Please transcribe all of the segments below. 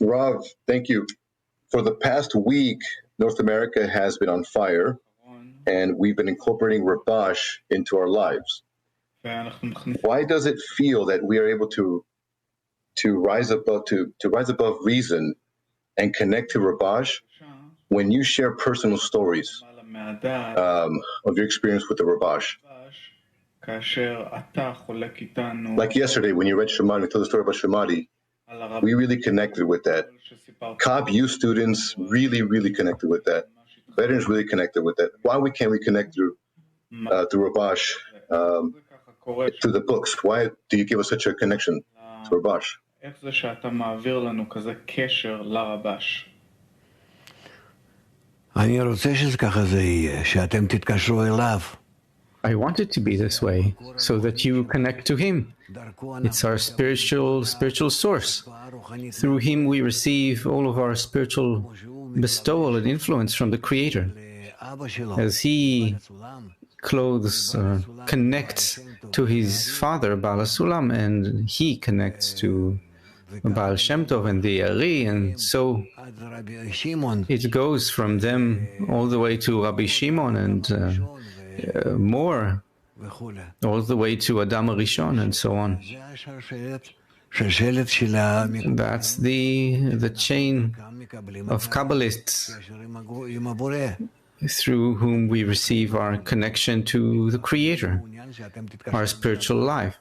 Rav, thank you. For the past week, North America has been on fire, and we've been incorporating Rabash into our lives. Why does it feel that we are able to rise above reason and connect to Rabash when you share personal stories of your experience with the Rabash? Like yesterday, when you read Shemadi, we told the story about Shemadi, we really connected with that. Cobb U students really connected with that. Veterans really connected with that. Why can't we connect through Rabash, through the books? Why do you give us such a connection to Rabash? I want it to be this way, so that you connect to Him. It's our spiritual source. Through Him we receive all of our spiritual bestowal and influence from the Creator. As He connects to His Father, Baal HaSulam, and He connects to Baal Shem Tov and the Ari, and so it goes from them all the way to Rabbi Shimon and more, all the way to Adam Rishon and so on. That's the chain of Kabbalists through whom we receive our connection to the Creator, our spiritual life.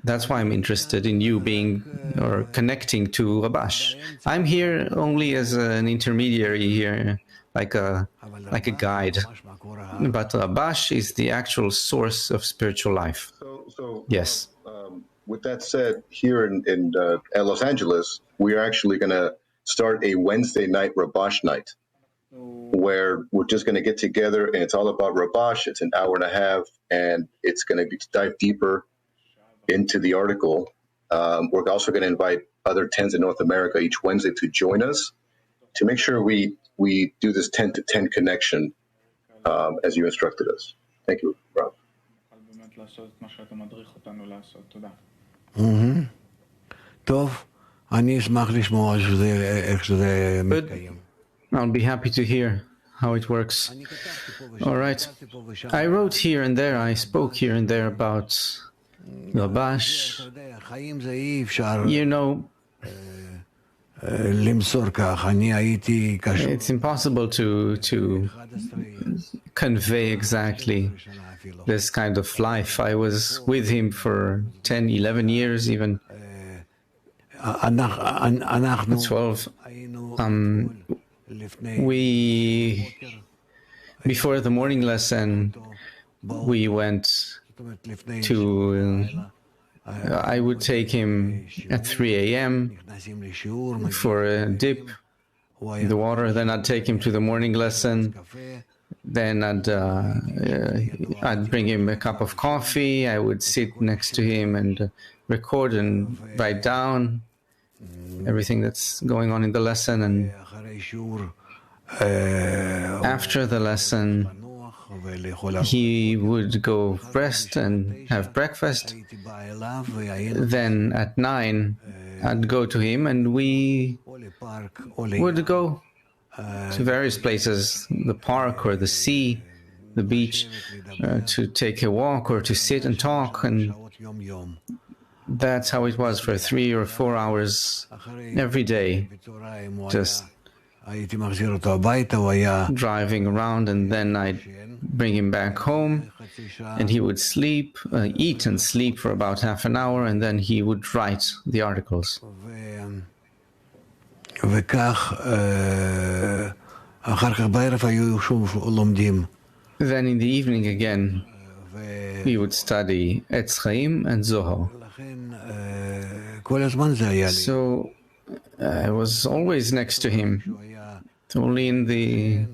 That's why I'm interested in you being or connecting to Rabash. I'm here only as an intermediary here, like a guide. But Rabash is the actual source of spiritual life. Yes. With that said, here in Los Angeles, we are actually going to start a Wednesday night Rabash night, where we're just going to get together, and it's all about Rabash. It's an hour and a half, and it's going to dive deeper into the article. We're also going to invite other tens in North America each Wednesday to join us to make sure we do this 10 to 10 connection as you instructed us. Thank you, Rob. Good. I'll be happy to hear how it works. All right. I wrote here and there, I spoke here and there about Rabash. You know, it's impossible to convey exactly this kind of life. I was with him for 10, 11 years even, 12. Before the morning lesson, we went to, I would take him at 3 a.m. for a dip in the water, then I'd take him to the morning lesson, then I'd bring him a cup of coffee, I would sit next to him and record and write down everything that's going on in the lesson, and after the lesson he would go rest and have breakfast. Then at 9 I'd go to him and we would go to various places, the park or the sea, the beach, to take a walk or to sit and talk, and that's how it was for 3 or 4 hours every day, just driving around, and then I'd bring him back home and he would sleep, eat and sleep for about half an hour, and then he would write the articles. Then in the evening again we would study Etz Chaim and Zohar. So I was always next to him. Only in the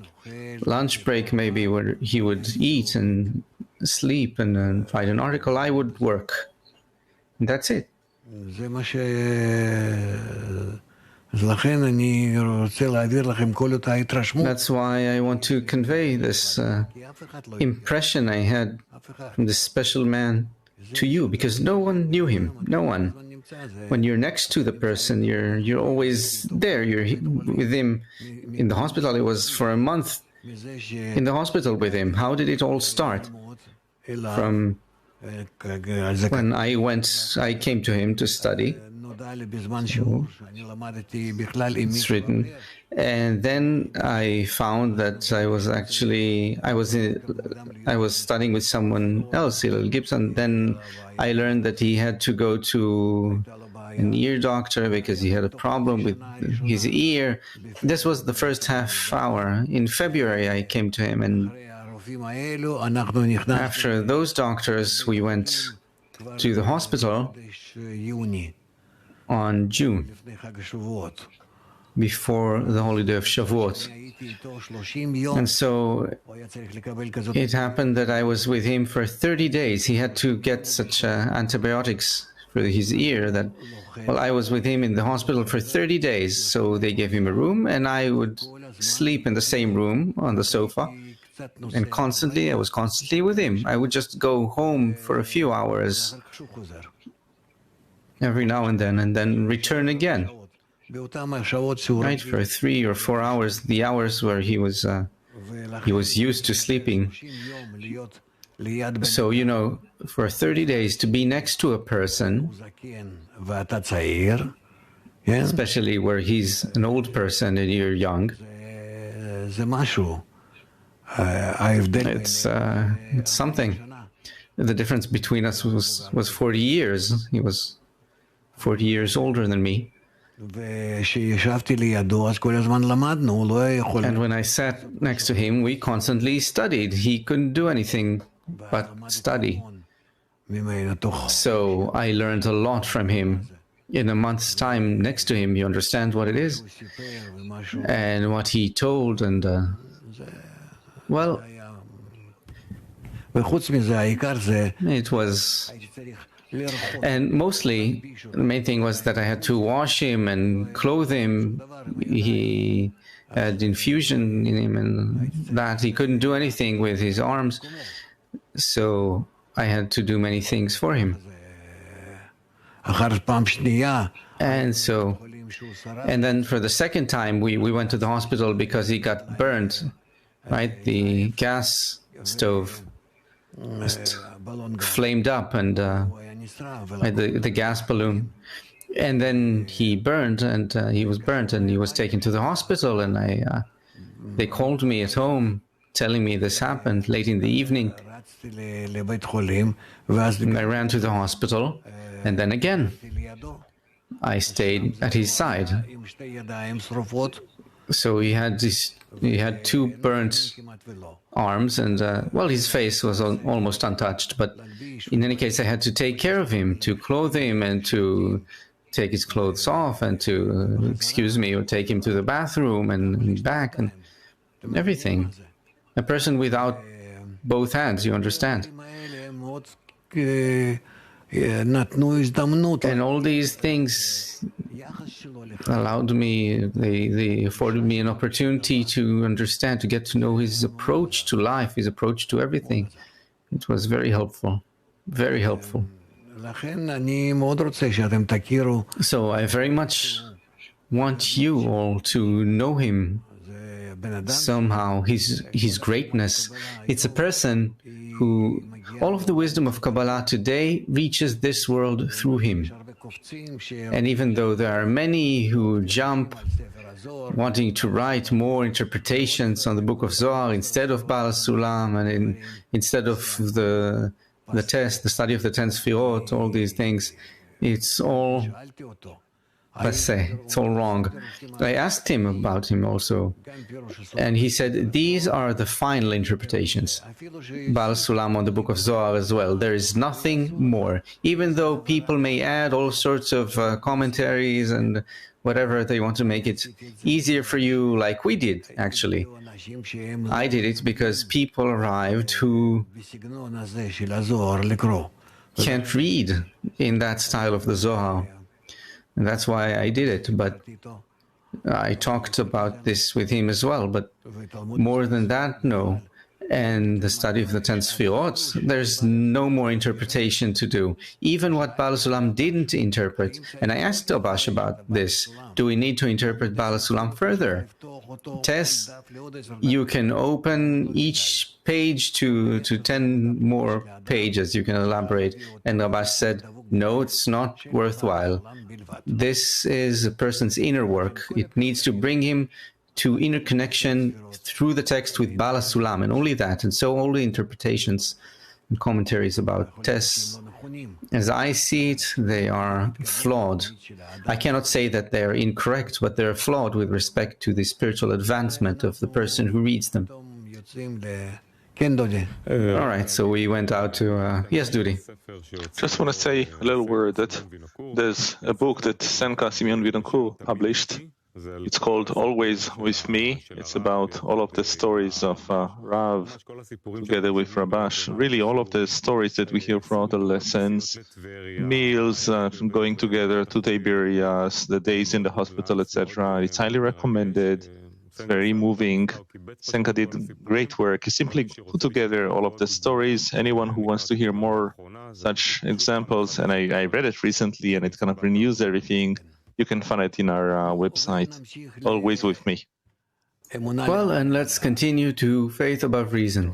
lunch break maybe where he would eat and sleep and write an article, I would work. And that's it. That's why I want to convey this impression I had from this special man to you, because no one knew him, no one. when you're next to the person, you're always there. You're with him. In the hospital, it was for a month in the hospital with him. How did it all start? From when I came to him to study. So it's written, and then I found that I was studying with someone else, Hillel Gibson. Then I learned that he had to go to an ear doctor because he had a problem with his ear. This was the first half hour. In February, I came to him, and after those doctors, we went to the hospital on June, before the holiday of Shavuot. And so it happened that I was with him for 30 days. He had to get such antibiotics for his ear that, well, I was with him in the hospital for 30 days. So they gave him a room, and I would sleep in the same room on the sofa. And I was constantly with him. I would just go home for a few hours every now and then return again. Right, for 3 or 4 hours, the hours where he was used to sleeping. So, for 30 days to be next to a person, especially where he's an old person and you're young, it's something. The difference between us was 40 years. He was 40 years older than me. And when I sat next to him, we constantly studied. He couldn't do anything but study. So I learned a lot from him. In a month's time next to him, you understand what it is and what he told. And well, it was, and mostly the main thing was that I had to wash him and clothe him. He had infusion in him, and that he couldn't do anything with his arms, so I had to do many things for him. And then for the second time we went to the hospital because he got burnt, right? The gas stove just flamed up, and the gas balloon, and then he burned, and he was burnt, and he was taken to the hospital, and they called me at home telling me this happened late in the evening. And I ran to the hospital, and then again I stayed at his side. So he had two burnt arms, and well, his face was almost untouched, but in any case I had to take care of him, to clothe him and to take his clothes off and to or take him to the bathroom and back and everything. A person without both hands, you understand. And all these things allowed me, they afforded me an opportunity to understand, to get to know his approach to life, his approach to everything. It was very helpful, very helpful. So I very much want you all to know him somehow, his greatness. It's a person who, all of the wisdom of Kabbalah today reaches this world through him. And even though there are many who jump, wanting to write more interpretations on the book of Zohar instead of Baal Sulam, and instead of the study of the 10 Sfirot, all these things, it's all passé, it's all wrong. I asked him about him also, and he said these are the final interpretations. Baal Sulam on the book of Zohar as well. There is nothing more. Even though people may add all sorts of commentaries and whatever they want to make it easier for you, like we did actually. I did it because people arrived who can't read in that style of the Zohar. And that's why I did it, but I talked about this with him as well, but more than that, no. and the study of the 10 Sfirot, there's no more interpretation to do. Even what Baal Sulam didn't interpret, and I asked Rabash about this, do we need to interpret Baal Sulam further? Tess, you can open each page to 10 more pages, you can elaborate. And Rabash said, no, it's not worthwhile. This is a person's inner work. It needs to bring him to inner connection through the text with Baal Sulam, and only that. And so all the interpretations and commentaries about Tess, as I see it, they are flawed. I cannot say that they are incorrect, but they are flawed with respect to the spiritual advancement of the person who reads them. All right, so we went out to... yes, Dudi. Just want to say a little word that there's a book that Senka Simeon Vidancourt published. It's called Always With Me. It's about all of the stories of Rav together with Rabash. Really, all of the stories that we hear throughout the lessons, meals, going together to Tiberias, the days in the hospital, etc. It's highly recommended. It's very moving. Senka did great work. He simply put together all of the stories. Anyone who wants to hear more such examples, and I read it recently, and it kind of renews everything. You can find it in our website, Always With Me. Well, and let's continue to faith above reason.